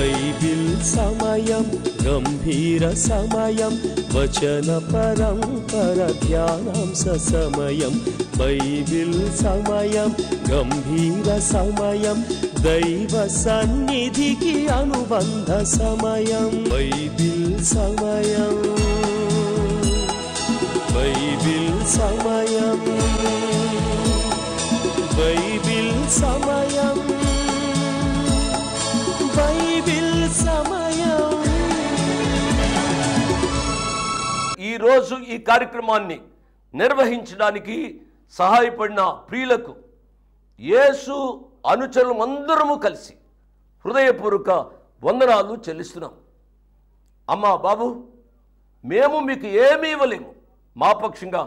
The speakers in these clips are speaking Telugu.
బైబిల్ సమయం గంభీర సమయం వచన పరంపర ధ్యానాంశ సమయం బైబిల్ సమయం గంభీర సమయం దైవ సన్నిధికి అనుబంధ సమయం బైబిల్ సమయం బైబిల్ సమయం బైబిల్ సమయం బైబిల్ సమయం. ఈరోజు ఈ కార్యక్రమాన్ని నిర్వహించడానికి సహాయపడిన ప్రియులకు యేసు అనుచరులు అందరము కలిసి హృదయపూర్వక వందనాలు చెల్లిస్తున్నాం. అమ్మా బాబు, మేము మీకు ఏమీ ఇవ్వలేము. మా పక్షంగా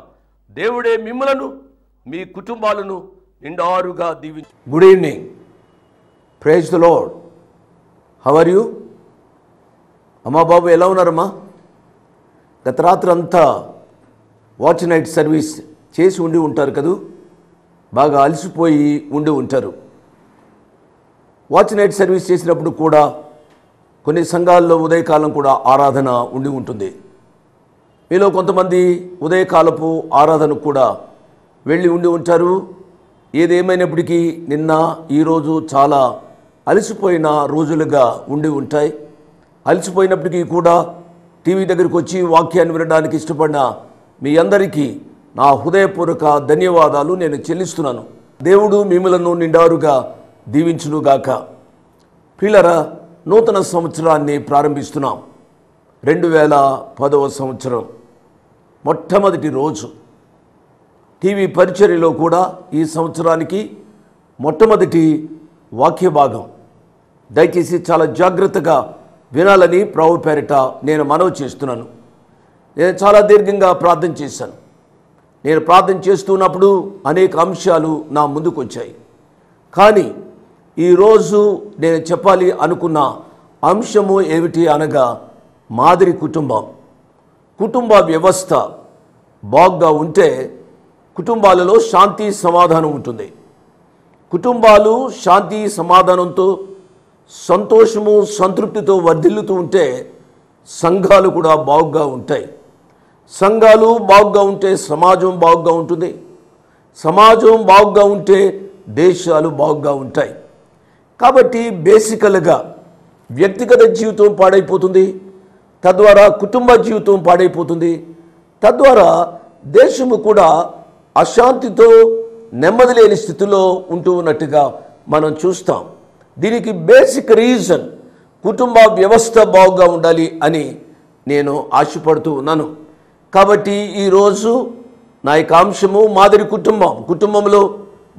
దేవుడే మిమ్మలను మీ కుటుంబాలను నిండారుగా దీవించు. Good evening, praise the Lord. How are you? అమ్మా బాబు ఎలా ఉన్నారమ్మా? గత రాత్రి అంతా వాచ్ నైట్ సర్వీస్ చేసి ఉండి ఉంటారు కదూ, బాగా అలసిపోయి ఉండి ఉంటారు. వాచ్ నైట్ సర్వీస్ చేసినప్పుడు కూడా కొన్ని సంఘాల్లో ఉదయకాలం కూడా ఆరాధన ఉండి ఉంటుంది. మీలో కొంతమంది ఉదయకాలపు ఆరాధనకు కూడా వెళ్ళి ఉండి ఉంటారు. ఏదేమైనప్పటికీ నిన్న ఈరోజు చాలా అలసిపోయిన రోజులుగా ఉండి ఉంటాయి. అలసిపోయినప్పటికీ కూడా టీవీ దగ్గరికి వచ్చి వాక్యాన్ని వినడానికి ఇష్టపడిన మీ అందరికీ నా హృదయపూర్వక ధన్యవాదాలు నేను చెల్లిస్తున్నాను. దేవుడు మిమ్మలను నిండారుగా దీవించునుగాక. ప్రియులారా, నూతన సంవత్సరాన్ని ప్రారంభిస్తున్నాం. 2010వ సంవత్సరం మొట్టమొదటి రోజు. టీవీ పరిచర్యలో కూడా ఈ సంవత్సరానికి మొట్టమొదటి వాక్య భాగం. దయచేసి చాలా జాగ్రత్తగా వినాలని ప్రభు పేరిట నేను మనవి చేస్తున్నాను. నేను చాలా దీర్ఘంగా ప్రార్థన చేశాను. నేను ప్రార్థన చేస్తున్నప్పుడు అనేక అంశాలు నా ముందుకు వచ్చాయి. కానీ ఈరోజు నేను చెప్పాలి అనుకున్న అంశము ఏమిటి అనగా మాదిరి కుటుంబం. కుటుంబ వ్యవస్థ బాగుగా ఉంటే కుటుంబాలలో శాంతి సమాధానం ఉంటుంది. కుటుంబాలు శాంతి సమాధానంతో సంతోషము సంతృప్తితో వర్ధిల్లుతూ ఉంటే సంఘాలు కూడా బాగుగా ఉంటాయి. సంఘాలు బాగుగా ఉంటే సమాజం బాగుగా ఉంటుంది. సమాజం బాగుగా ఉంటే దేశాలు బాగుగా ఉంటాయి. కాబట్టి బేసికల్గా వ్యక్తిగత జీవితం పాడైపోతుంది, తద్వారా కుటుంబ జీవితం పాడైపోతుంది, తద్వారా దేశము కూడా అశాంతితో నెమ్మది లేని స్థితిలో ఉంటూ ఉన్నట్టుగా మనం చూస్తాం. దీనికి బేసిక్ రీజన్ కుటుంబ వ్యవస్థ బాగుగా ఉండాలి అని నేను ఆశపడుతూ ఉన్నాను. కాబట్టి ఈరోజు నా యొక్క అంశము మాదిరి కుటుంబం. కుటుంబంలో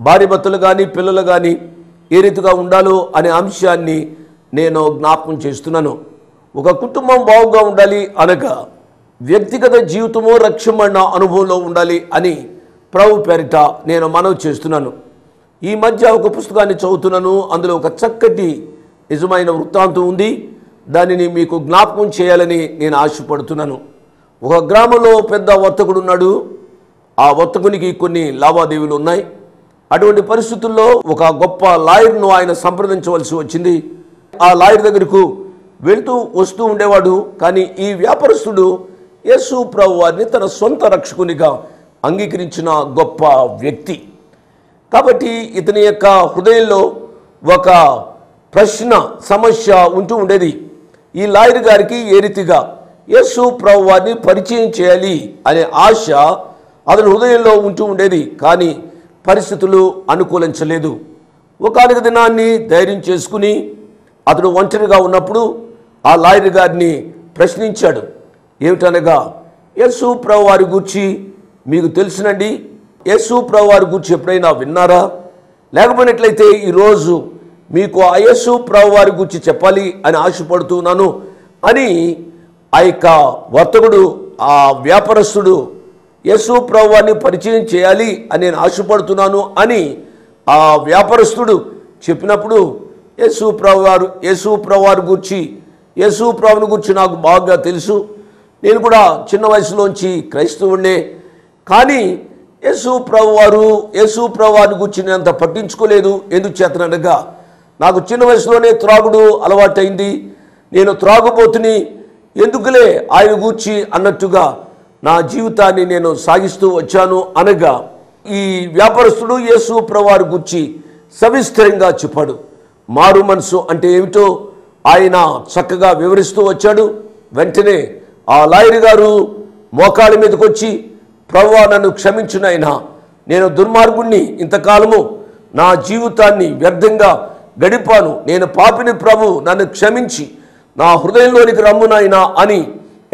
భార్య భర్తలు కానీ పిల్లలు కానీ ఏ రీతిగా ఉండాలో అనే అంశాన్ని నేను జ్ఞాపకం చేస్తున్నాను. ఒక కుటుంబం బాగుగా ఉండాలి అనగా వ్యక్తిగత జీవితము రక్షణ అనుభవంలో ఉండాలి అని ప్రభు పేరిట నేను మనవి చేస్తున్నాను. ఈ మధ్య ఒక పుస్తకాన్ని చదువుతున్నాను. అందులో ఒక చక్కటి నిజమైన వృత్తాంతం ఉంది. దానిని మీకు జ్ఞాపకం చేయాలని నేను ఆశపడుతున్నాను. ఒక గ్రామంలో పెద్ద వర్తకుడు ఉన్నాడు. ఆ వర్తకునికి కొన్ని లావాదేవీలు ఉన్నాయి. అటువంటి పరిస్థితుల్లో ఒక గొప్ప లాయర్ను ఆయన సంప్రదించవలసి వచ్చింది. ఆ లాయర్ దగ్గరకు వెళ్తూ వస్తూ ఉండేవాడు. కానీ ఈ వ్యాపారస్తుడు యేసు ప్రభు వారిని తన సొంత రక్షకునిగా అంగీకరించిన గొప్ప వ్యక్తి. కాబట్టి ఇతని యొక్క హృదయంలో ఒక ప్రశ్న సమస్య ఉంటూ ఉండేది. ఈ లాయర్ గారికి ఏ రీతిగా యేసు ప్రభు వారిని పరిచయం చేయాలి అనే ఆశ అతని హృదయంలో ఉంటూ ఉండేది. కానీ పరిస్థితులు అనుకూలించలేదు. ఒకానొక దినాన్ని ధైర్యం చేసుకుని అతడు ఒంటరిగా ఉన్నప్పుడు ఆ లాయర్ గారిని ప్రశ్నించాడు. ఏమిటనగా, యేసు ప్రభు వారి గూర్చి మీకు తెలుసునండి, యేసు ప్రభు వారి గూర్చి ఎప్పుడైనా విన్నారా? లేకపోయినట్లయితే ఈరోజు మీకు ఆ యేసు ప్రభు వారి గూర్చి చెప్పాలి అని ఆశపడుతున్నాను అని ఆ యొక్క వర్తకుడు, ఆ వ్యాపారస్తుడు యేసు ప్రభు వారిని పరిచయం చేయాలి అని నేను ఆశపడుతున్నాను అని ఆ వ్యాపారస్తుడు చెప్పినప్పుడు యేసు ప్రభు వారి గూర్చి, యేసు ప్రభుని గురించి నాకు బాగా తెలుసు, నేను కూడా చిన్న వయసులోంచి క్రైస్తవుడినే, కానీ యేసు ప్రభు వారిని గురించి నేను అంత పట్టించుకోలేదు. ఎందుకు చేతనగా నాకు చిన్న వయసులోనే త్రాగుడు అలవాటైంది. నేను త్రాగుబోతుని, ఎందుకులే ఆయన గూర్చి అన్నట్టుగా నా జీవితాన్ని నేను సాగిస్తూ వచ్చాను అనగా, ఈ వ్యాపారస్తుడు యేసు ప్రభువారి గూర్చి సవిస్తరంగా చెప్పాడు. మారు మనసు అంటే ఏమిటో ఆయన చక్కగా వివరిస్తూ వచ్చాడు. వెంటనే ఆ లాయర్ గారు మోకాళ్ళ మీదకి వచ్చి, ప్రభువా నన్ను క్షమించునైనా, నేను దుర్మార్గుణ్ణి, ఇంతకాలము నా జీవితాన్ని వ్యర్థంగా గడిపాను, నేను పాపిని, ప్రభు నన్ను క్షమించి నా హృదయంలోనికి రమ్మునైనా అని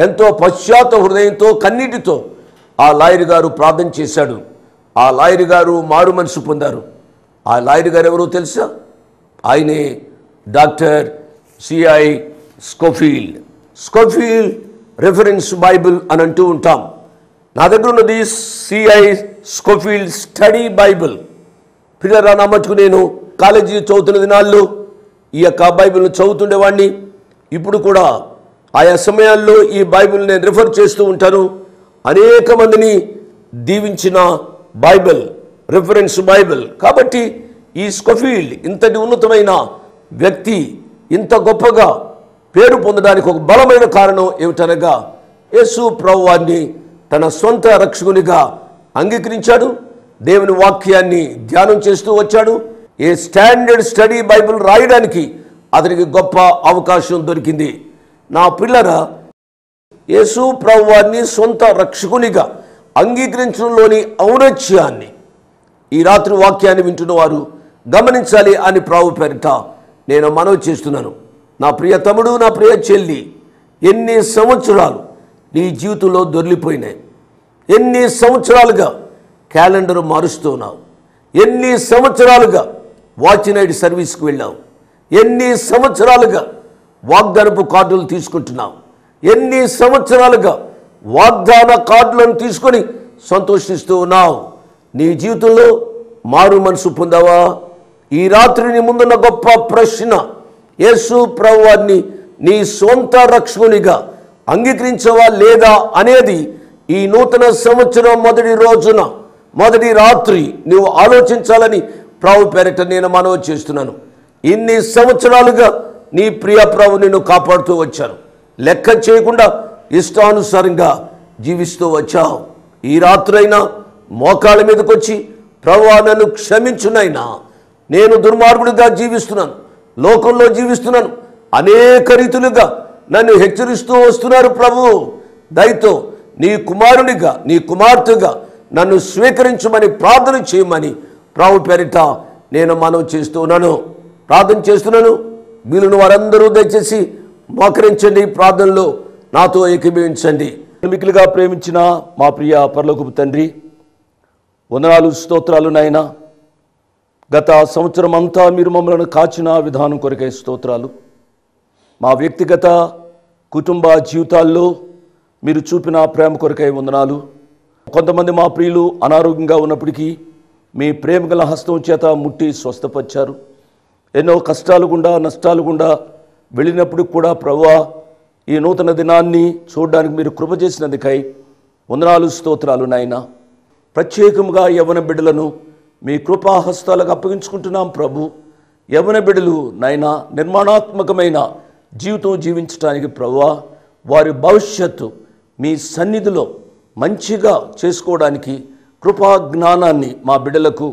ఎంతో పశ్చాత్త హృదయంతో కన్నీటితో ఆ లాయర్ గారు ప్రార్థన చేశాడు. ఆ లాయర్ గారు మారు మనసు పొందారు. ఆ లాయర్ గారు ఎవరో తెలుసా? ఆయనే doctor CI Scofield. Scofield reference Bible అని అంటూ ఉంటాం. నా దగ్గర ఉన్నది సిఐ స్కోఫీల్డ్ స్టడీ బైబిల్. పిల్లరా, నా మటుకు నేను కాలేజీ చదువుతున్న దినాల్లో ఈ యొక్క బైబిల్ను చదువుతుండేవాడిని. ఇప్పుడు కూడా ఆయా సమయాల్లో ఈ బైబిల్ నేను రిఫర్ చేస్తూ ఉంటాను. అనేక మందిని దీవించిన బైబిల్, రిఫరెన్స్ బైబిల్. కాబట్టి ఈ స్కోఫీల్డ్ ఇంతటి ఉన్నతమైన వ్యక్తి ఇంత గొప్పగా పేరు పొందడానికి ఒక బలమైన కారణం ఏమిటనగా, యేసు ప్రభువాన్ని తన సొంత రక్షకునిగా అంగీకరించాడు. దేవుని వాక్యాన్ని ధ్యానం చేస్తూ వచ్చాడు. ఏ స్టాండర్డ్ స్టడీ బైబిల్ రాయడానికి అతనికి గొప్ప అవకాశం దొరికింది. నా పిల్లరా, యేసు ప్రభువాన్ని సొంత రక్షకునిగా అంగీకరించడంలోని ఔన్నత్యాన్ని ఈ రాత్రి వాక్యాన్ని వింటున్న వారు గమనించాలి అని ప్రభు పేరిట నేను మనవి చేస్తున్నాను. నా ప్రియ తమ్ముడు, నా ప్రియ చెల్లి, ఎన్ని సంవత్సరాలు నీ జీవితంలో దొర్లిపోయినాయి? ఎన్ని సంవత్సరాలుగా క్యాలెండర్ మారుస్తున్నావు? ఎన్ని సంవత్సరాలుగా వాచ్ నైట్ సర్వీస్కి వెళ్ళావు? ఎన్ని సంవత్సరాలుగా వాగ్దానపు కార్డులు తీసుకుంటున్నావు? ఎన్ని సంవత్సరాలుగా వాగ్దాన కార్డులను తీసుకొని సంతోషిస్తూ ఉన్నావు? నీ జీవితంలో మారు మనసు పొందావా? ఈ రాత్రి నీ ముందున్న గొప్ప ప్రశ్న, యేసు ప్రభువాన్ని నీ సొంత రక్షకునిగా అంగీకరించవా లేదా అనేది ఈ నూతన సంవత్సరం మొదటి రోజున, మొదటి రాత్రి నువ్వు ఆలోచించాలని ప్రభు పేరిట నేను మనవి చేస్తున్నాను. ఇన్ని సంవత్సరాలుగా నీ ప్రియ ప్రభు నిన్ను కాపాడుతూ వచ్చాను. లెక్క చేయకుండా ఇష్టానుసారంగా జీవిస్తూ వచ్చావు. ఈ రాత్రైనా మోకాళ్ళ మీదకి వచ్చి, ప్రభువా నన్ను క్షమించునైనా, నేను దుర్మార్గుడిగా జీవిస్తున్నాను, లోకంలో జీవిస్తున్నాను, అనేక రీతులుగా నన్ను హెచ్చరిస్తూ వస్తున్నారు ప్రభు, దయతో నీ కుమారునిగా, నీ కుమార్తెగా నన్ను స్వీకరించమని ప్రార్థన చేయమని ప్రభు పేరిట నేను మనవి చేస్తున్నాను, ప్రార్థన చేస్తున్నాను. వీలును వారందరూ దయచేసి మోకరించండి, ప్రార్థనలో నాతో ఏకీభవించండి. మిక్కిలిగా ప్రేమించిన మా ప్రియ పరలోకపు తండ్రి, వందనాలు, స్తోత్రాలు నాయనా. గత సంవత్సరం అంతా మీరు మమ్మల్ని కాచిన విధానం కొరకే స్తోత్రాలు. మా వ్యక్తిగత కుటుంబ జీవితాల్లో మీరు చూపిన ప్రేమ కొరకై వందనాలు. కొంతమంది మా ప్రియులు అనారోగ్యంగా ఉన్నప్పటికీ మీ ప్రేమ గల హస్తం చేత ముట్టి స్వస్థపరిచారు. ఎన్నో కష్టాలు గుండా, నష్టాలు గుండా వెళ్ళినప్పుడు కూడా ప్రభువా, ఈ నూతన దినాన్ని చూడడానికి మీరు కృప చేసినందుకై వందనాలు, స్తోత్రాలు నాయనా. ప్రత్యేకంగా యవ్వన బిడ్డలను మీ కృపాహస్తాలకు అప్పగించుకుంటున్నాం ప్రభు. యవ్వన బిడ్డలు నాయనా నిర్మాణాత్మకమైన జీవితం జీవించడానికి ప్రభువా, వారి భవిష్యత్తు మీ సన్నిధిలో మంచిగా చేసుకోవడానికి కృపా జ్ఞానాన్ని మా బిడ్డలకు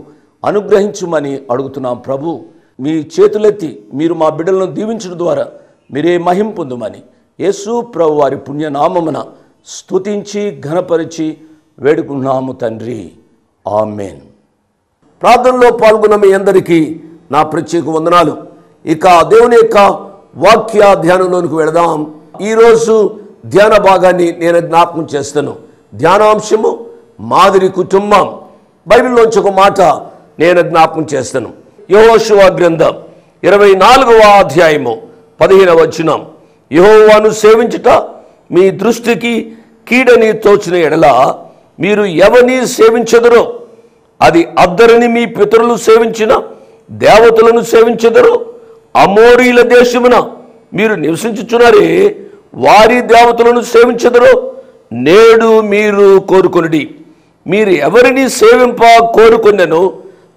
అనుగ్రహించమని అడుగుతున్నాం ప్రభు. మీ చేతులెత్తి మీరు మా బిడ్డలను దీవించడం ద్వారా మీరే మహిమ పొందుమని యేసు ప్రభు వారి పుణ్యనామమున స్తుతించి ఘనపరిచి వేడుకున్నాము తండ్రి, ఆమేన్. ప్రార్థనలో పాల్గొన్న మీ అందరికీ నా ప్రత్యేక వందనాలు. ఇక దేవుని యొక్క వాక్య ధ్యానంలోనికి వెళదాం. ఈరోజు ధ్యాన భాగాన్ని నేను జ్ఞాపకం చేస్తాను. ధ్యానాంశము మాదిరి కుటుంబం. బైబిల్లోంచి ఒక మాట నేను జ్ఞాపకం చేస్తాను. యెహోషువ గ్రంథం 24వ అధ్యాయము 15వ వచనం. యెహోవాను సేవించుట మీ దృష్టికి కీడని తోచిన ఎడల మీరు ఎవరిని సేవించెదరో, అది అద్దరిని మీ పితరులు సేవించిన దేవతలను సేవించెదరో, అమోరీల దేశమున మీరు నివసించుచున్నారే వారి దేవతలను సేవించెదరో, నేడు మీరు కోరుకొనుడి. మీరు ఎవరిని సేవింప కోరుకొన్నెనో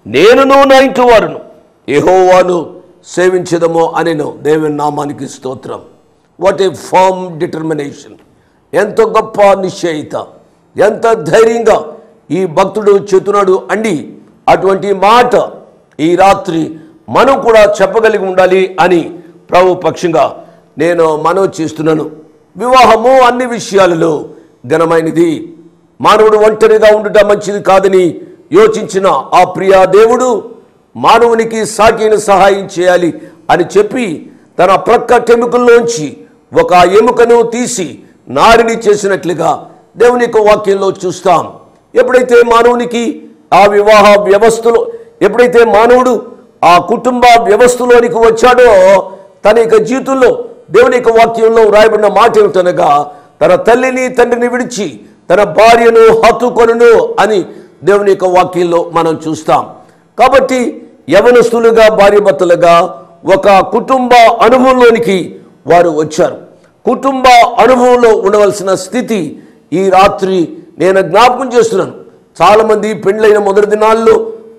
నేనును నా ఇంటి వారును యెహోవాను సేవించెదమో అనెను. దేవుని నామానికి స్తోత్రం. What a firm determination! ఎంత గొప్ప నిశ్చయిత, ఎంత ధైర్యంగా ఈ భక్తుడు చెప్తున్నాడు అండి. అటువంటి మాట ఈ రాత్రి మనం కూడా చెప్పగలిగి ఉండాలి అని ప్రభు పక్షంగా నేను మనవి చేస్తున్నాను. వివాహము అన్ని విషయాలలో ఘనమైనది. మానవుడు ఒంటరిగా ఉండటం మంచిది కాదని యోచించిన ఆ ప్రియా దేవుడు మానవునికి సాటిన సహాయం చేయాలి అని చెప్పి తన ప్రక్క ఎముకల్లోంచి ఒక ఎముకను తీసి నారిని చేసినట్లుగా దేవుని యొక్క వాక్యంలో చూస్తాం. ఎప్పుడైతే మానవునికి ఆ వివాహ వ్యవస్థలో, ఎప్పుడైతే మానవుడు ఆ కుటుంబ వ్యవస్థలోనికి వచ్చాడో తన యొక్క జీవితంలో దేవుని యొక్క వాక్యంలో రాయబడిన మాట ఏమిటనగా, తన తల్లిని తండ్రిని విడిచి తన భార్యను హత్తుకొనును అని దేవుని యొక్క వాక్యంలో మనం చూస్తాం. కాబట్టి యవనస్తులుగా భార్యాభర్తలుగా ఒక కుటుంబ అనుభవంలోనికి వారు వచ్చారు. కుటుంబ అనుభవంలో ఉండవలసిన స్థితి ఈ రాత్రి నేను జ్ఞాపకం చేస్తున్నాను. చాలామంది పెళ్ళైన మొదటి దినాల్లో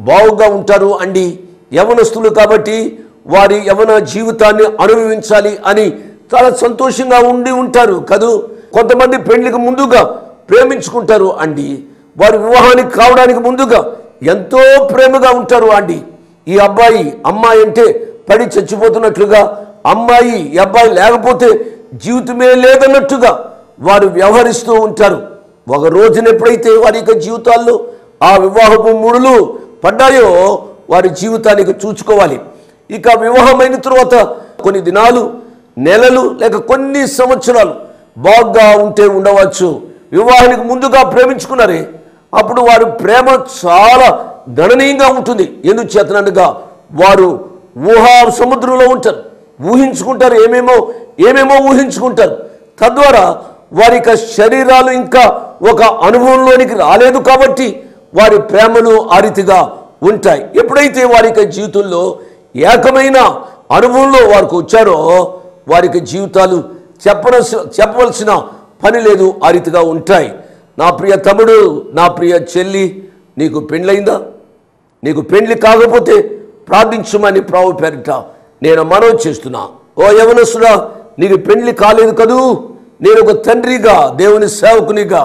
బాగుగా ఉంటారు అండి. యవనస్తులు కాబట్టి వారి యవన జీవితాన్ని అనుభవించాలి అని చాలా సంతోషంగా ఉండి ఉంటారు కదూ. కొంతమంది పెళ్లికి ముందుగా ప్రేమించుకుంటారు అండి. వారి వివాహానికి కావడానికి ముందుగా ఎంతో ప్రేమగా ఉంటారు అండి. ఈ అబ్బాయి అమ్మాయి అంటే పడి చచ్చిపోతున్నట్లుగా, అమ్మాయి ఈ అబ్బాయి లేకపోతే జీవితమే లేదన్నట్టుగా వారు వ్యవహరిస్తూ ఉంటారు. ఒక రోజున ఎప్పుడైతే వారి యొక్క జీవితాల్లో ఆ వివాహపు ముడులు పడ్డాయో వారి జీవితానికి చూసుకోవాలి. ఇక వివాహమైన తర్వాత కొన్ని దినాలు, నెలలు లేక కొన్ని సంవత్సరాలు బాగా ఉంటే ఉండవచ్చు. వివాహానికి ముందుగా ప్రేమించుకున్నారే, అప్పుడు వారి ప్రేమ చాలా గణనీయంగా ఉంటుంది. ఎందుకు చేతనగా వారు ఊహా సముద్రంలో ఉంటారు, ఊహించుకుంటారు, ఏమేమో ఊహించుకుంటారు. తద్వారా వారి యొక్క శరీరాలు ఇంకా ఒక అనుభవంలోనికి రాలేదు కాబట్టి వారి ప్రేమలు ఆ రీతిగా ఉంటాయి. ఎప్పుడైతే వారి యొక్క జీవితంలో ఏకమైన అనుభవంలో వారికి వచ్చారో వారికి జీవితాలు చెప్పవలసిన పని లేదు, ఆ రీతిగా ఉంటాయి. నా ప్రియ తమ్ముడు, నా ప్రియ చెల్లి, నీకు పెళ్ళయిందా? నీకు పెళ్లి కాకపోతే ప్రార్థించమని ప్రభు పేరిట నేను మనవి చేస్తున్నా. ఓ యవనస్తుడా, నీకు పెళ్లి కాలేదు కదూ, నేను ఒక తండ్రిగా, దేవుని సేవకునిగా,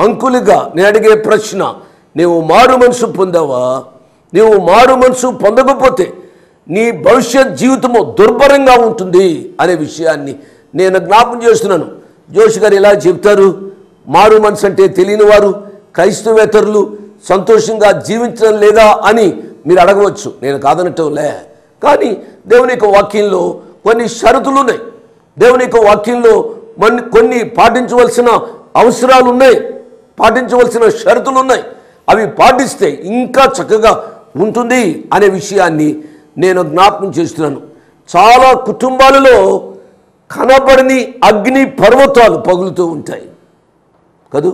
అంకులుగా నేను అడిగే ప్రశ్న, నీవు మారు మనసు పొందావా? నీవు మారు మనసు పొందకపోతే నీ భవిష్యత్ జీవితము దుర్భరంగా ఉంటుంది అనే విషయాన్ని నేను జ్ఞాపకం చేస్తున్నాను. జోషి గారు ఇలా చెప్తారు, మారు మనసు అంటే తెలియని వారు క్రైస్తవేతరులు సంతోషంగా జీవించడం లేదా అని మీరు అడగవచ్చు. నేను కాదనటంలే, కానీ దేవుని యొక్క వాక్యంలో కొన్ని షరతులు ఉన్నాయి. దేవుని యొక్క వాక్యంలో కొన్ని పాటించవలసిన అవసరాలు ఉన్నాయి, పాటించవలసిన షరతులు ఉన్నాయి. అవి పాటిస్తే ఇంకా చక్కగా ఉంటుంది అనే విషయాన్ని నేను జ్ఞాపకం చేస్తున్నాను. చాలా కుటుంబాలలో కనబడని అగ్ని పర్వతాలు పగులుతూ ఉంటాయి కదూ.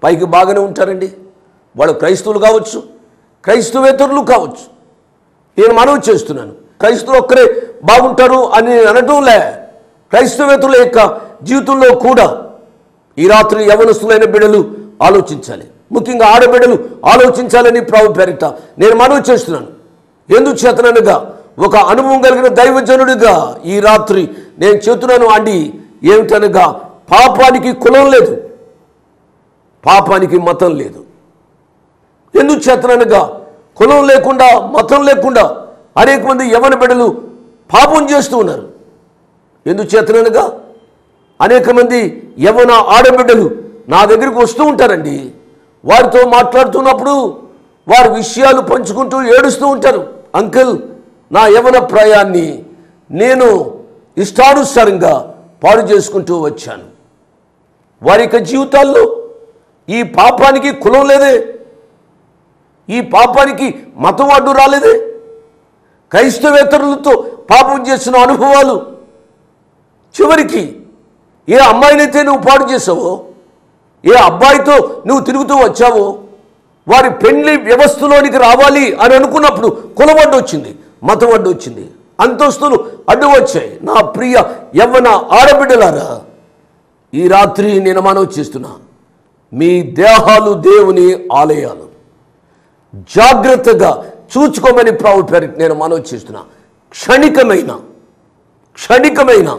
పైకి బాగానే ఉంటారండి, వాళ్ళు క్రైస్తవులు కావచ్చు, క్రైస్తవేతరులు కావచ్చు. నేను మనవి చేస్తున్నాను, క్రైస్తవులు ఒక్కరే బాగుంటారు అని నేను అనటంలే. క్రైస్తవేతరుల యొక్క జీవితంలో కూడా ఈ రాత్రి యవనస్తులైన బిడ్డలు ఆలోచించాలి, ముఖ్యంగా ఆడబిడ్డలు ఆలోచించాలని ప్రభు పేరిట నేను మనవి చేస్తున్నాను. ఎందుకు చేతనగా ఒక అనుభవం కలిగిన దైవజనుడిగా ఈ రాత్రి నేను చెప్తున్నాను అండి. ఏమిటనగా పాపానికి కులం లేదు, పాపానికి మతం లేదు. ఎందుకు చేతనగా కులం లేకుండా, మతం లేకుండా అనేక మంది యవన బిడ్డలు పాపం చేస్తూ ఉన్నారు. ఎందుకు చేతనగా అనేక మంది యవన ఆడబిడ్డలు నా దగ్గరికి వస్తూ ఉంటారండి. వారితో మాట్లాడుతున్నప్పుడు వారి విషయాలు పంచుకుంటూ ఏడుస్తూ ఉంటారు. అంకుల్, నా యవన ప్రాయాన్ని నేను ఇష్టానుసారంగా పాడు చేసుకుంటూ వచ్చాను. వారి యొక్క జీవితాల్లో ఈ పాపానికి కులం లేదే, ఈ పాపానికి మతం అడ్డు రాలేదే. క్రైస్తవేతరులతో పాపం చేసిన అనుభవాలు, చివరికి ఏ అమ్మాయినైతే నువ్వు పాడు చేసావో, ఏ అబ్బాయితో నువ్వు తిరుగుతూ వచ్చావో, వారి పెళ్లి వ్యవస్థలోనికి రావాలి అని అనుకున్నప్పుడు కులం అడ్డు వచ్చింది, మతం అడ్డు వచ్చింది, అంతస్తులు అడ్డు వచ్చాయి. నా ప్రియ యవ్వన ఆడబిడ్డలారా, ఈ రాత్రి నేను మనవి చేస్తున్నా, మీ దేహాలు దేవుని ఆలయాలు, జాగ్రత్తగా చూచుకోమని ప్రభు పేరు నేను మనవి చేస్తున్నా. క్షణికమైన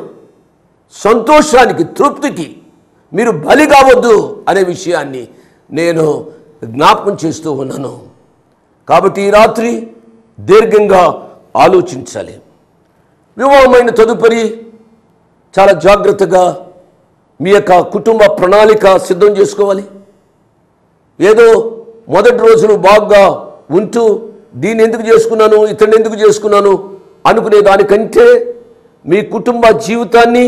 సంతోషానికి, తృప్తికి మీరు బలి కావద్దు అనే విషయాన్ని నేను జ్ఞాపకం చేస్తూ ఉన్నాను. కాబట్టి ఈ రాత్రి దీర్ఘంగా ఆలోచించాలి. వివాహమైన తదుపరి చాలా జాగ్రత్తగా మీ యొక్క కుటుంబ ప్రణాళిక సిద్ధం చేసుకోవాలి. ఏదో మొదటి రోజులు బాగా ఉంటూ దీన్ని ఎందుకు చేసుకున్నాను, ఇతన్ని ఎందుకు చేసుకున్నాను అనుకునే దానికంటే మీ కుటుంబ జీవితాన్ని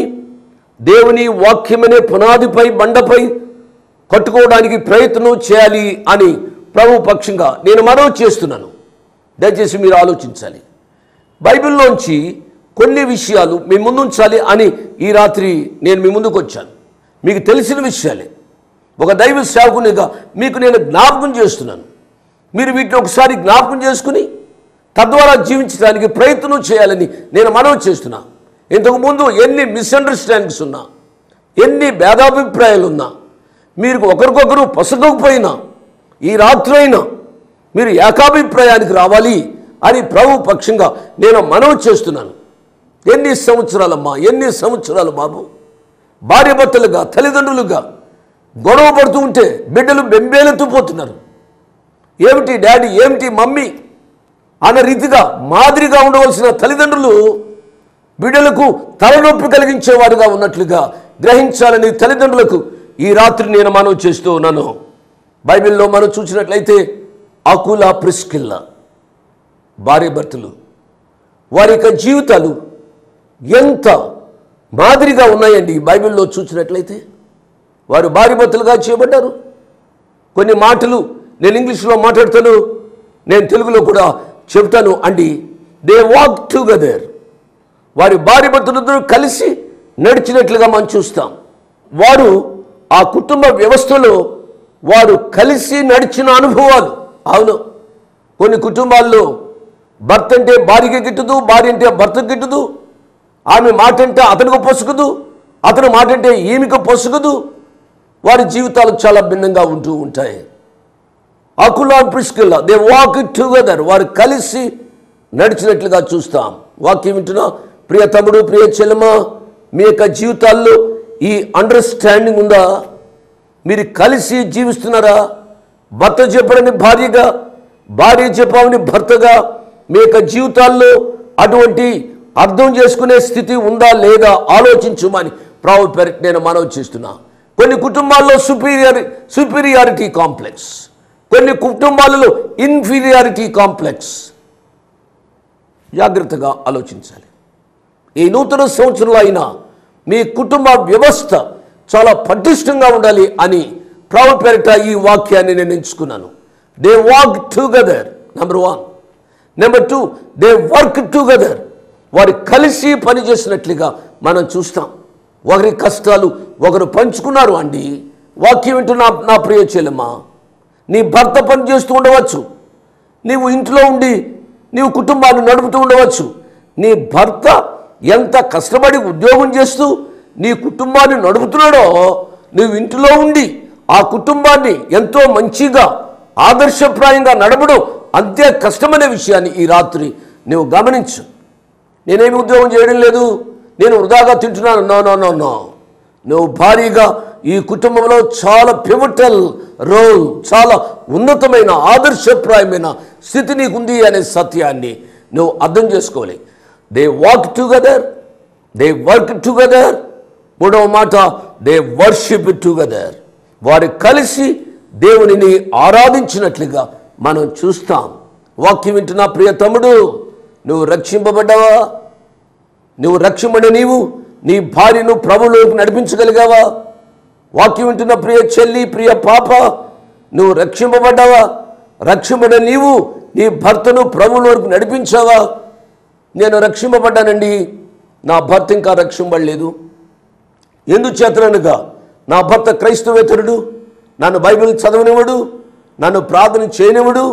దేవుని వాక్యమనే పునాదిపై, బండపై కట్టుకోవడానికి ప్రయత్నం చేయాలి అని ప్రభు పక్షంగా నేను మనవి చేస్తున్నాను. దయచేసి మీరు ఆలోచించాలి. బైబిల్లోంచి కొన్ని విషయాలు మీ ముందుంచాలి అని ఈ రాత్రి నేను మీ ముందుకు వచ్చాను. మీకు తెలిసిన విషయాలే, ఒక దైవ సేవకునిగా మీకు నేను జ్ఞాపకం చేస్తున్నాను. మీరు వీటిని ఒకసారి జ్ఞాపకం చేసుకుని తద్వారా జీవించడానికి ప్రయత్నం చేయాలని నేను మనవి చేస్తున్నా. ఇంతకుముందు ఎన్ని మిస్అండర్స్టాండింగ్స్ ఉన్నా, ఎన్ని భేదాభిప్రాయాలు ఉన్నా, మీరు ఒకరికొకరు పొసగకపోయినా ఈ రాత్రైనా మీరు ఏకాభిప్రాయానికి రావాలి అని ప్రభు పక్షంగా నేను మనవి చేస్తున్నాను. ఎన్ని సంవత్సరాలమ్మా, ఎన్ని సంవత్సరాలు బాబు భార్యాభర్తలుగా, తల్లిదండ్రులుగా గొడవ పడుతూ ఉంటే బిడ్డలు బెంబేలెత్తిపోతున్నారు. ఏమిటి డాడీ, ఏమిటి మమ్మీ అన్న రీతిగా మాదిరిగా ఉండవలసిన తల్లిదండ్రులు బిడ్డలకు తలనొప్పి కలిగించేవారుగా ఉన్నట్లుగా గ్రహించాలని తల్లిదండ్రులకు ఈ రాత్రి నేను మనవి చేస్తూ ఉన్నాను. బైబిల్లో మనం చూసినట్లయితే అకుల, ప్రిస్కిల్ల భార్యాభర్తలు, వారి యొక్క జీవితాలు ఎంత మాదిరిగా ఉన్నాయండి. బైబిల్లో చూసినట్లయితే వారు భార్యాభర్తలుగా చేయబడ్డారు. కొన్ని మాటలు నేను ఇంగ్లీష్లో మాట్లాడతాను, నేను తెలుగులో కూడా చెప్తాను అండి. They walk together. వారి భార్యాభర్తలిద్దరూ కలిసి నడిచినట్లుగా మనం చూస్తాం. వారు ఆ కుటుంబ వ్యవస్థలో వారు కలిసి నడిచిన అనుభవాలు. అవును, కొన్ని కుటుంబాల్లో భర్త అంటే భార్యకి గిట్టదు, భార్య అంటే భర్తకు గిట్టదు, ఆమె మాట అంటే అతనికి పొసగదు, అతని మాట అంటే ఈమెకు పొసగదు. వారి జీవితాలు చాలా భిన్నంగా ఉంటూ ఉంటాయి. అకుల, ప్రిస్కిల్ల దే వాక్ టుగెదర్. వారు కలిసి నడిచినట్లుగా చూస్తాం. వాక్యం వింటున్నా ప్రియ తమ్ముడు, ప్రియ చెల్లెమ్మ, మీ యొక్క జీవితాల్లో ఈ అండర్స్టాండింగ్ ఉందా? మీరు కలిసి జీవిస్తున్నారా? భర్త చెప్పడని భార్యగా, భార్య చెప్పామని భర్తగా మీ యొక్క జీవితాల్లో అటువంటి అర్థం చేసుకునే స్థితి ఉందా లేదా ఆలోచించమని ప్రభు పేరిట నేను మనవి చేస్తున్నా. కొన్ని కుటుంబాల్లో సుపీరియారిటీ కాంప్లెక్స్, కొన్ని కుటుంబాలలో ఇన్ఫీరియారిటీ కాంప్లెక్స్. జాగ్రత్తగా ఆలోచించాలి. ఈ నూతన సంవత్సరంలో అయినా మీ కుటుంబ వ్యవస్థ చాలా పటిష్టంగా ఉండాలి అని ప్రభు పేరిట ఈ వాక్యాన్ని నేను ఎంచుకున్నాను. They walk together, number 1. Number 2, they work together. వారు కలిసి పనిచేసినట్లుగా మనం చూస్తాం. ఒకరి కష్టాలు ఒకరు పంచుకున్నారు అండి. వాక్యం వింటున్నా నా ప్రియ చెల్లెమ్మ, నీ భర్త పని చేస్తూ ఉండవచ్చు, నీవు ఇంట్లో ఉండి నీవు కుటుంబాన్ని నడుపుతూ ఉండవచ్చు. నీ భర్త ఎంత కష్టపడి ఉద్యోగం చేస్తూ నీ కుటుంబాన్ని నడుపుతున్నాడో, నువ్వు ఇంట్లో ఉండి ఆ కుటుంబాన్ని ఎంతో మంచిగా ఆదర్శప్రాయంగా నడపడం అంతే కష్టమనే విషయాన్ని ఈ రాత్రి నువ్వు గమనించు. నేనేమి ఉద్యోగం చేయడం లేదు, నేను వృధాగా తింటున్నాను. No no no no. నువ్వు భారీగా ఈ కుటుంబంలో చాలా పివటల్ రోల్, చాలా ఉన్నతమైన ఆదర్శప్రాయమైన స్థితి నీకుంది అనే సత్యాన్ని నువ్వు అర్థం చేసుకోవాలి. They walk together, they work together. మూడవ మాట, దే వర్షిప్ టుగెదర్. వారు కలిసి దేవునిని ఆరాధించినట్లుగా మనం చూస్తాం. వాక్యం వింటున్నా ప్రియ తమ్ముడు, నువ్వు రక్షింపబడ్డావా? నువ్వు రక్షింపబడి నీవు నీ భార్యను ప్రభువులోకి నడిపించగలిగావా? వాక్యం వింటున్న ప్రియ చెల్లి, ప్రియ పాప, నువ్వు రక్షింపబడ్డావా? రక్షింపబడి నీవు నీ భర్తను ప్రభువులోకి నడిపించావా? నేను రక్షింపబడ్డానండి, నా భర్త ఇంకా రక్షింపబడలేదు. ఎందుచేతనగా నా భర్త క్రైస్తవేతరుడు, నన్ను బైబిల్ చదవనివ్వడు, నన్ను ప్రార్థన చేయనివ్వడు.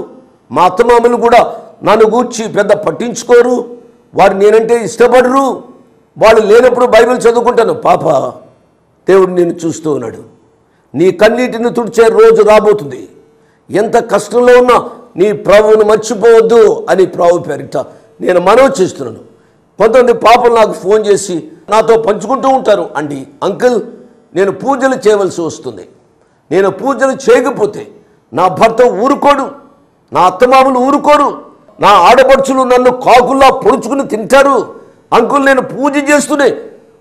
మా అత్తమామలు కూడా నన్ను గూర్చి పెద్ద పట్టించుకోరు, వారు నేనంటే ఇష్టపడరు. వాళ్ళు లేనప్పుడు బైబిల్ చదువుకుంటాను. పాప, దేవుడు నిన్ను చూస్తూ ఉన్నాడు. నీ కన్నీటిని తుడిచే రోజు రాబోతుంది. ఎంత కష్టంలో ఉన్నా నీ ప్రభువును మర్చిపోవద్దు అని ప్రభు పేరిట నేను మనవి చేస్తున్నాను. కొంతమంది పాపలు నాకు ఫోన్ చేసి నాతో పంచుకుంటూ ఉంటారు. అండి అంకుల్, నేను పూజలు చేయవలసి వస్తుంది, నేను పూజలు చేయకపోతే నా భర్త ఊరుకోడు, నా అత్తమామలు ఊరుకోరు, నా ఆడపడుచులు నన్ను కాకుల్లా పొడుచుకుని తింటారు. అంకుల్, నేను పూజ చేస్తూనే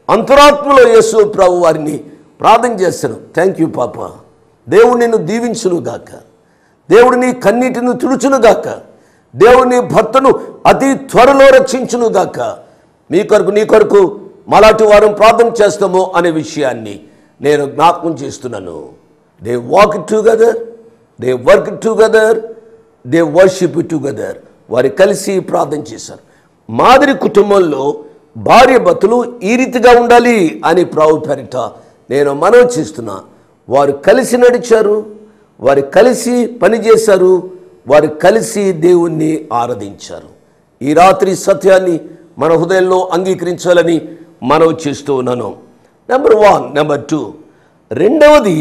అంతరాత్మలో యేసు ప్రభు వారిని ప్రార్థన చేస్తాను. థ్యాంక్ యూ పాప, దేవుడు నిన్ను దీవించునుగాక, దేవుడు నీ కన్నీటిని తుడుచునుగాక, దేవుడు నీ భర్తను అతి త్వరలో రక్షించునుగాక, మీ కొరకు నీ కొరకు మలాటి వారం ప్రార్థన చేస్తామో అనే విషయాన్ని నేను జ్ఞాపకం చేస్తున్నాను. They walk together, they work together, they worship together. వారు కలిసి ప్రార్థన చేశారు. మాదిరి కుటుంబంలో భార్య భర్తలు ఈ రీతిగా ఉండాలి అని ప్రభు పేరిట నేను మనవి చేస్తున్నా. వారు కలిసి నడిచారు, వారు కలిసి పనిచేశారు, వారు కలిసి దేవుణ్ణి ఆరాధించారు. ఈ రాత్రి సత్యాన్ని మన హృదయంలో అంగీకరించాలని మనవి చేస్తూ ఉన్నాను. నెంబర్ 1. నెంబర్ 2, రెండవది,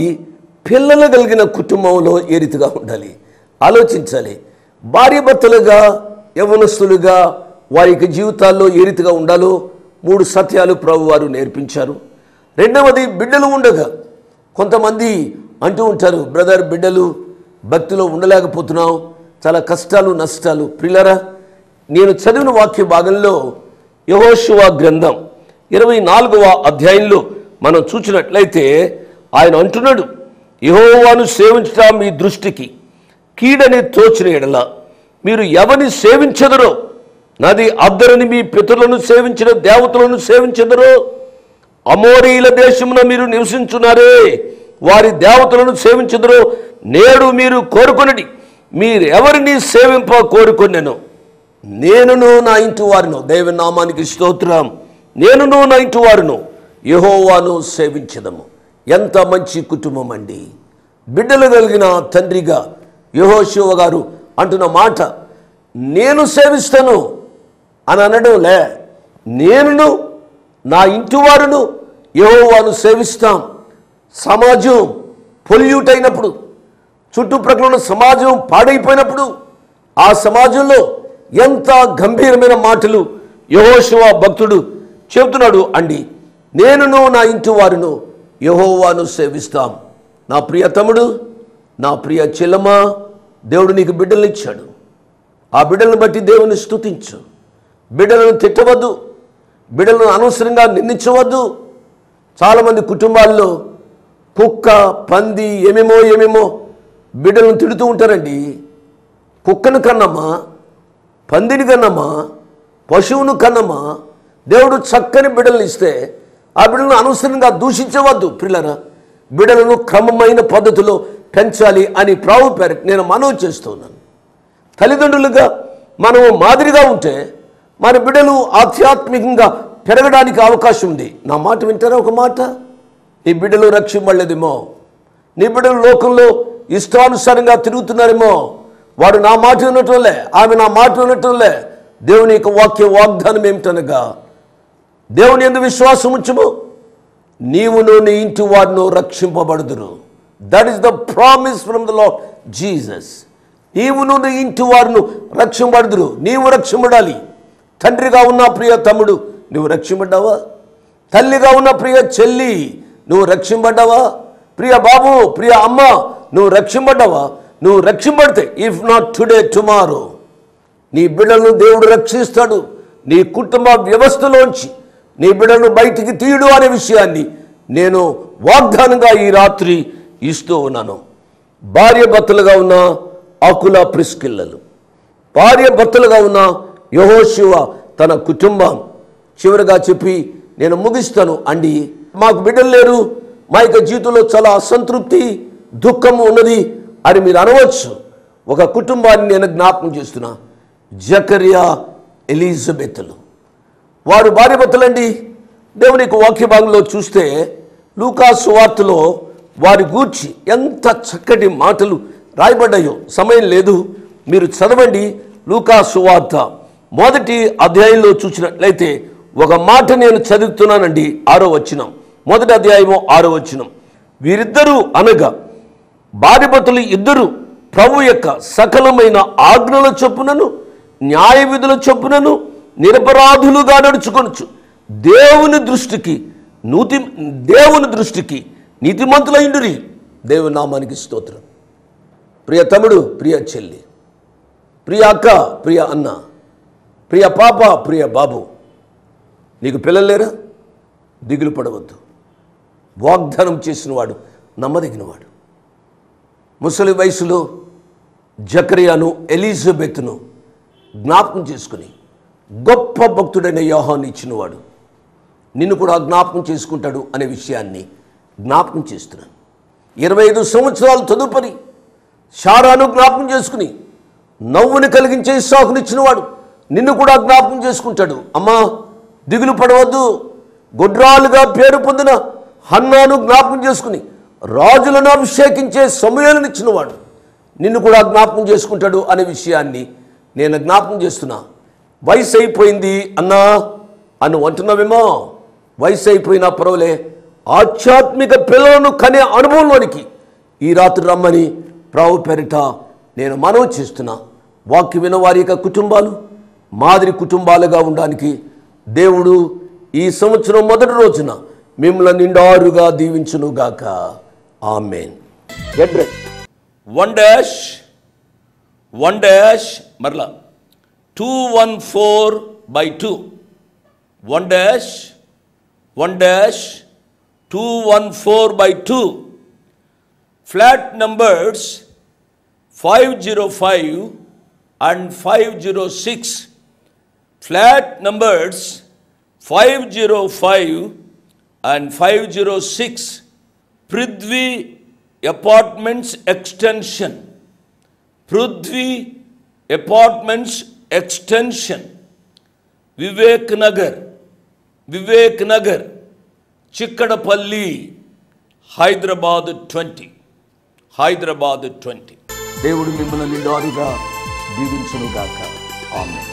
పిల్లలు కలిగిన కుటుంబంలో ఏ రీతిగా ఉండాలి ఆలోచించాలి. భార్య భర్తలుగా, యవ్వనస్తులుగా వారి యొక్క జీవితాల్లో ఏ రీతిగా ఉండాలో 3 సత్యాలు ప్రభు వారు నేర్పించారు. రెండవది, బిడ్డలు ఉండగా కొంతమంది అంటూ ఉంటారు, బ్రదర్ బిడ్డలు భక్తిలో ఉండలేకపోతున్నాం, చాలా కష్టాలు నష్టాలు. ప్రియులారా, నేను చదివిన వాక్య భాగంలో యెహోషువ గ్రంథం 24వ అధ్యాయంలో మనం చూసినట్లయితే ఆయన అంటున్నాడు, యెహోవాను సేవించటం మీ దృష్టికి కీడని తోచిన ఎడల మీరు ఎవరిని సేవించెదరో, నది అద్దరని మీ పితరులను సేవించిన దేవతలను సేవించెదరో, అమోరీల దేశమున మీరు నివసించున్నారే వారి దేవతలను సేవించెదరో, నేడు మీరు కోరుకొనడి, మీరు ఎవరిని సేవింప కోరుకొనెను, నేనును నా ఇంటి వారును, దేవుని నామానికి స్తోత్రం, నేనును నా ఇంటి వారును యెహోవాను సేవించెదము. ఎంత మంచి కుటుంబం అండి. బిడ్డలు కలిగిన తండ్రిగా యెహోషువ గారు అంటున్న మాట, నేను సేవిస్తాను అని అనడంలే, నేనును నా ఇంటి వారును యెహోవాను సేవిస్తాం. సమాజం పొల్యూట్ అయినప్పుడు, చుట్టుప్రక్కల ఉన్న సమాజం పాడైపోయినప్పుడు, ఆ సమాజంలో ఎంత గంభీరమైన మాటలు యెహోషువ భక్తుడు చెబుతున్నాడు అండి. నేనును నా ఇంటి వారును యెహోవాను సేవిస్తాం. నా ప్రియ తమ్ముడు, నా ప్రియ చెల్లమ్మ, దేవుడు నీకు బిడ్డలను ఇచ్చాడు. ఆ బిడ్డలను బట్టి దేవుని స్తుతించు. బిడ్డలను తిట్టవద్దు, బిడ్డలను అనవసరంగా నిందించవద్దు. చాలామంది కుటుంబాల్లో కుక్క, పంది, ఏమేమో బిడ్డలను తిడుతూ ఉంటారండి. కుక్కను కన్నమ్మా, పందిని కన్నమ్మా, పశువును కన్నమ్మా, దేవుడు చక్కని బిడ్డలను ఇస్తే ఆ బిడ్డలను అనవసరంగా దూషించవద్దు. పిల్లరా, బిడ్డలను క్రమమైన పద్ధతిలో పెంచాలి అని ప్రభు పేరు నేను మనవి చేస్తున్నాను. తల్లిదండ్రులుగా మనము మాదిరిగా ఉంటే మన బిడ్డలు ఆధ్యాత్మికంగా పెరగడానికి అవకాశం ఉంది. నా మాట వింటారా? ఒక మాట, నీ బిడ్డలు రక్షింపబడలేదేమో, నీ బిడ్డలు లోకంలో ఇష్టానుసారంగా తిరుగుతున్నారేమో, వాడు నా మాట వినటంలే, ఆమె నా మాట వినటంలే. దేవుని యొక్క వాగ్దానం ఏమిటనగా, దేవుని యందు విశ్వాసం ఉంచుము, నీవును నీ ఇంటి వారిను రక్షింపబడుదురు. That is the promise from the Lord Jesus. నీవును నీ ఇంటి వారిను రక్షింపబడుదురు. నీవు రక్షింపడాలి. తండ్రిగా ఉన్న ప్రియ తమ్ముడు, నువ్వు రక్షింపడ్డావా? తల్లిగా ఉన్న ప్రియ చెల్లి, నువ్వు రక్షింపడ్డావా? ప్రియ బాబు, ప్రియ అమ్మ, నువ్వు రక్షింపడ్డావా? నువ్వు రక్షింపడితే, ఇఫ్ నాట్ టుడే టుమారో, నీ బిడ్డలను దేవుడు రక్షిస్తాడు. నీ కుటుంబ వ్యవస్థలోంచి నీ బిడ్డలను బయటికి తీయడు అనే విషయాన్ని నేను వాగ్దానంగా ఈ రాత్రి ఇస్తూ ఉన్నాను. భార్య భర్తలుగా ఉన్న ఆకుల ప్రిస్కిల్లలు, భార్య భర్తలుగా ఉన్న యెహోషువ తన కుటుంబం చివరిగా చెప్పి నేను ముగిస్తాను అండి. మాకు బిడ్డలు లేరు, మా యొక్క జీవితంలో చాలా అసంతృప్తి, దుఃఖము ఉన్నది అని మీరు అనవచ్చు. ఒక కుటుంబాన్ని నేను జ్ఞాపకం చేస్తున్నా. జకరియా, ఎలిజబెత్లు, వారు భార్య భర్తలండి. దేవుని యొక్క వాక్య భాగంలో చూస్తే లూకా సువార్తలో వారి గూర్చి ఎంత చక్కటి మాటలు రాయబడ్డాయో. సమయం లేదు, మీరు చదవండి. లూకా సువార్త 1వ అధ్యాయంలో చూసినట్లయితే ఒక మాట నేను చదువుతున్నానండి. 6వ వచనం, 1వ అధ్యాయము 6వ వచనం. వీరిద్దరూ అనగా భార్య భర్తలు ఇద్దరు ప్రభు యొక్క సకలమైన ఆజ్ఞల చొప్పునను న్యాయ విధుల చొప్పునను నిరపరాధులుగా నడుచుకొనుచు దేవుని దృష్టికి నీతిమంతులైండురి. దేవుని నామానికి స్తోత్రం. ప్రియ తమ్ముడు, ప్రియ చెల్లి, ప్రియ అక్క, ప్రియ అన్న, ప్రియ పాప, ప్రియ బాబు, నీకు పిల్లలు లేరా? దిగులు పడవద్దు. వాగ్దానం చేసినవాడు నమ్మదగినవాడు. ముసలి వయసులో జకరియాను, ఎలిజబెత్ను జ్ఞాపకం చేసుకుని గొప్ప భక్తుడైన యోహాను ఇచ్చినవాడు నిన్ను కూడా జ్ఞాపకం చేసుకుంటాడు అనే విషయాన్ని జ్ఞాపకం చేస్తున్నాను. 25 సంవత్సరాలు తదుపరి శారాను జ్ఞాపకం చేసుకుని నవ్వుని కలిగించే ఇస్సాకునిచ్చినవాడు నిన్ను కూడా జ్ఞాపకం చేసుకుంటాడు. అమ్మా, దిగులు పడవద్దు. గొడ్రాలుగా పేరు పొందిన హన్నాను జ్ఞాపకం చేసుకుని రాజులను అభిషేకించే సమూయేలును ఇచ్చినవాడు నిన్ను కూడా జ్ఞాపకం చేసుకుంటాడు అనే విషయాన్ని నేను జ్ఞాపకం చేస్తున్నా. వయసు అయిపోయింది అన్నా అని అంటున్నావేమో. వయసు అయిపోయినా పర్వాలే, ఆధ్యాత్మిక పిల్లలను కనే అనుభవంలోనికి ఈ రాత్రి రమ్మని ప్రభు పేరిట నేను మనవి చేస్తున్నా. వాక్యం విన్న వారి యొక్క కుటుంబాలు మాదిరి కుటుంబాలుగా ఉండడానికి దేవుడు ఈ సంవత్సరం మొదటి రోజున మిమ్మల్ని నిండారుగా దీవించునుగాక. ఆమేన్. Get ready. 1 మరలా 214/2 1-214/2 flat numbers 505 and 506. Flat numbers 505 and 506. Prithvi Apartments Extension. Prithvi Apartments Extension. Vivek Nagar, Chikkadapalli, Hyderabad 20. దేవుడు మిమ్మల్ని నిండారుగా దీవించునుగాక. ఆమేన్.